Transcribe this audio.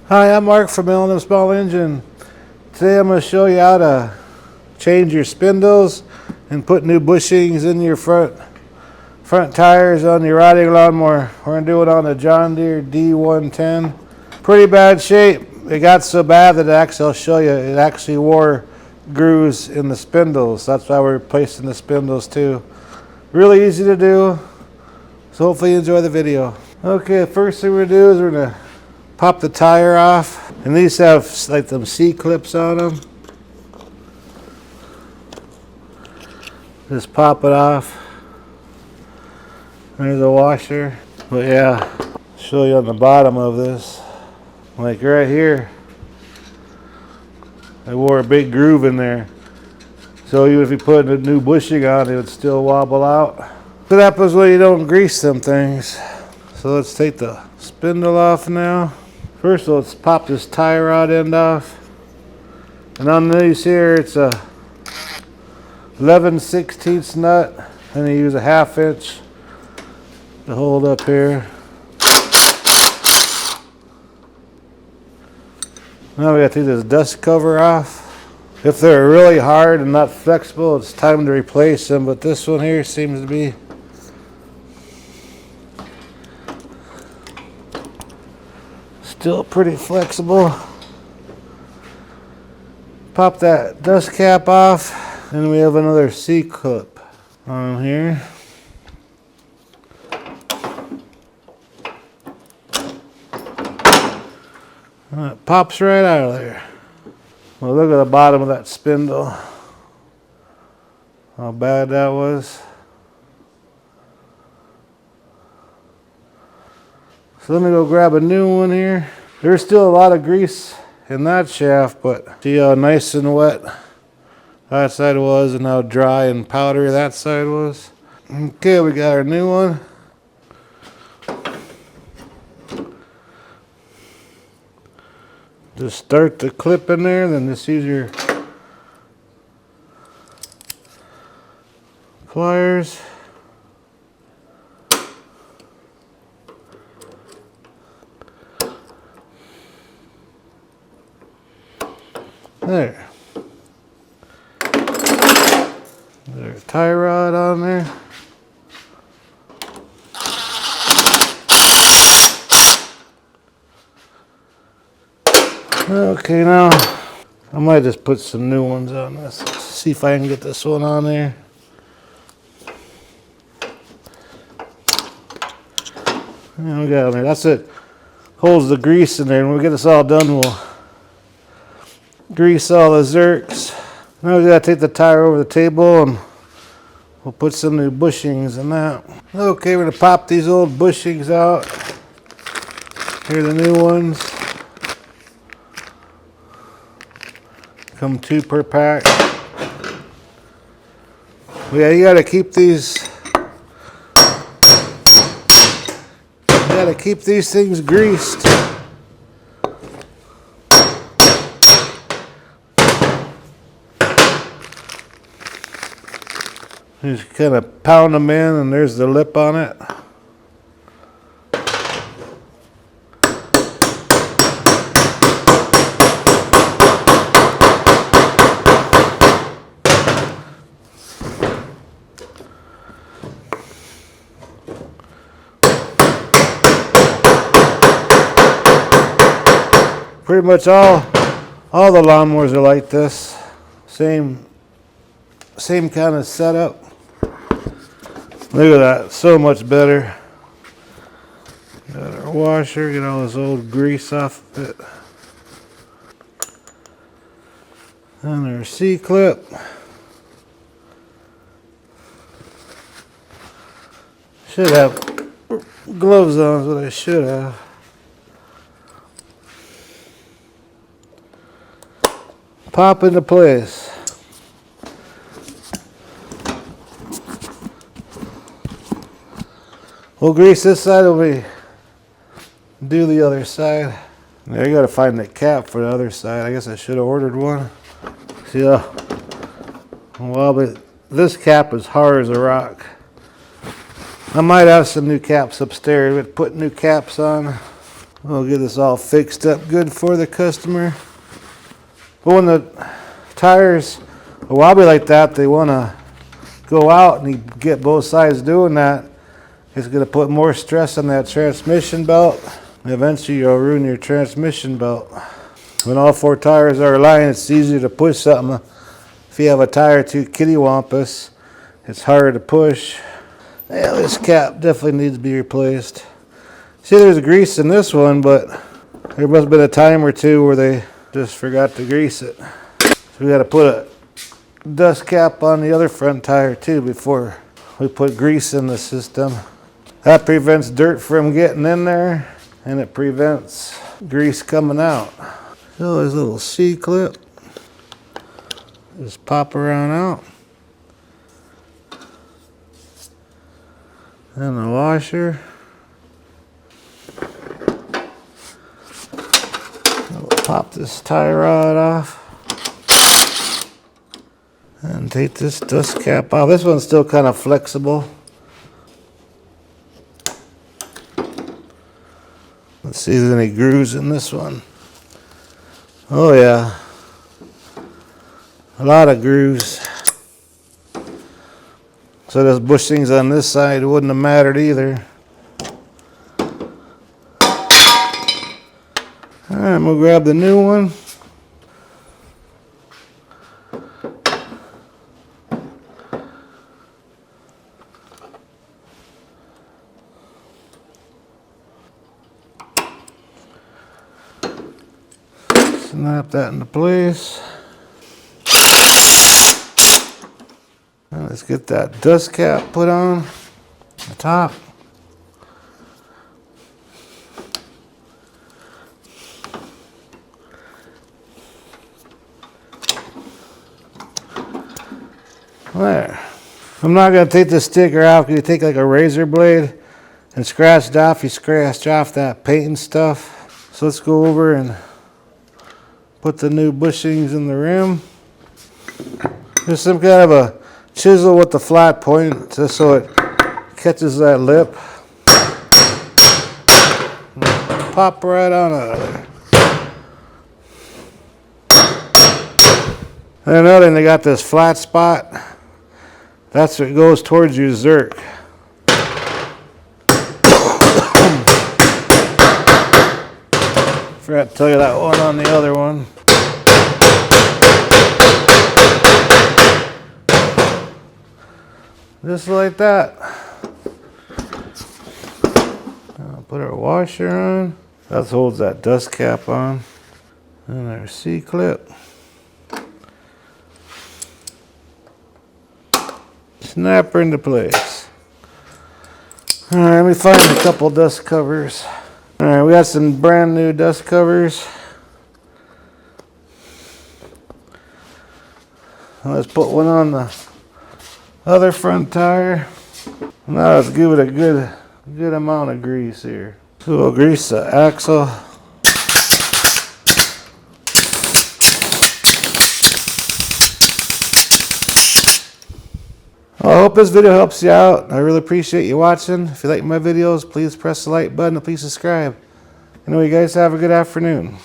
Hi, I'm Mark from L&M Small Engine. Today I'm going to show you how to change your spindles and put new bushings in your front tires on your riding lawnmower. We're going to do it on the John Deere D110. Pretty bad shape. It got so bad that I'll show you, it actually wore grooves in the spindles. That's why we're replacing the spindles too. Really easy to do. So hopefully you enjoy the video. Okay, the first thing we're going to do is we're going to pop the tire off. And these have like them C-clips on them. Just pop it off. There's a washer. But yeah, I'll show you on the bottom of this. Like right here, I wore a big groove in there. So even if you put a new bushing on, it would still wobble out. What happens when you don't grease them things? So let's take the spindle off now. First, let's pop this tie rod end off. And on these here, it's a 11/16 nut. And you use a 1/2 inch to hold up here. Now we got to take this dust cover off. If they're really hard and not flexible, it's time to replace them. But this one here seems to be still pretty flexible. Pop that dust cap off, and we have another C-clip on here. And it pops right out of there. Well, look at the bottom of that spindle. How bad that was. So let me go grab a new one here. There's still a lot of grease in that shaft, but see how nice and wet that side was and how dry and powdery that side was. Okay, we got our new one. Just start the clip in there, then just use your pliers. There. There's a tie rod on there. Okay, now I might just put some new ones on this. Let's see if I can get this one on there. And we got it there. That's it. Holds the grease in there. And when we get this all done, we'll grease all the zerks. Now we gotta take the tire over the table and we'll put some new bushings in that. Okay, we're gonna pop these old bushings out. Here are the new ones. Come 2 per pack. Yeah, you gotta keep these. You gotta keep these things greased. Just kind of pound them in, and there's the lip on it. Pretty much all the lawnmowers are like this. Same kind of setup. Look at that, so much better. Got our washer, get all this old grease off of it. And our C-clip. Should have gloves on is what I should have. Pop into place. We'll grease this side when we do the other side. Now you gotta find the cap for the other side. I guess I should have ordered one. See, well, but this cap is hard as a rock. I might have some new caps upstairs. We'd put new caps on. We'll get this all fixed up good for the customer. But when the tires are wobbly like that, they want to go out, and you get both sides doing that. It's going to put more stress on that transmission belt. Eventually you'll ruin your transmission belt. When all 4 tires are aligned, it's easier to push something. If you have a tire too kittywampus, it's harder to push. Yeah, this cap definitely needs to be replaced. See, there's grease in this one, but there must have been a time or two where they just forgot to grease it. So we got to put a dust cap on the other front tire too before we put grease in the system. That prevents dirt from getting in there, and it prevents grease coming out. So there's a little C-clip. Just pop around out. And the washer. We'll pop this tie rod off. And take this dust cap off. This one's still kind of flexible. Let's see if there's any grooves in this one. Oh yeah. A lot of grooves. So those bushings on this side wouldn't have mattered either. Alright, we'll grab the new one. Snap that into place. Now let's get that dust cap put on the top. There. I'm not going to take the sticker out because you take like a razor blade and scratch it off. You scratch off that paint and stuff. So let's go over and put the new bushings in the rim. There's some kind of a chisel with the flat point just so it catches that lip. Pop right on out of there. And another thing, they got this flat spot. That's what goes towards your zerk. Forgot to tell you that one on the other one. Just like that. I'll put our washer on. That holds that dust cap on. And our C-clip. Snap her into place. Alright, let me find a couple dust covers. Alright, we got some brand new dust covers. Let's put one on the other front tire. Now let's give it a good amount of grease here. So we'll grease the axle. Well, I hope this video helps you out. I really appreciate you watching. If you like my videos, please press the like button and please subscribe. Anyway, you guys have a good afternoon.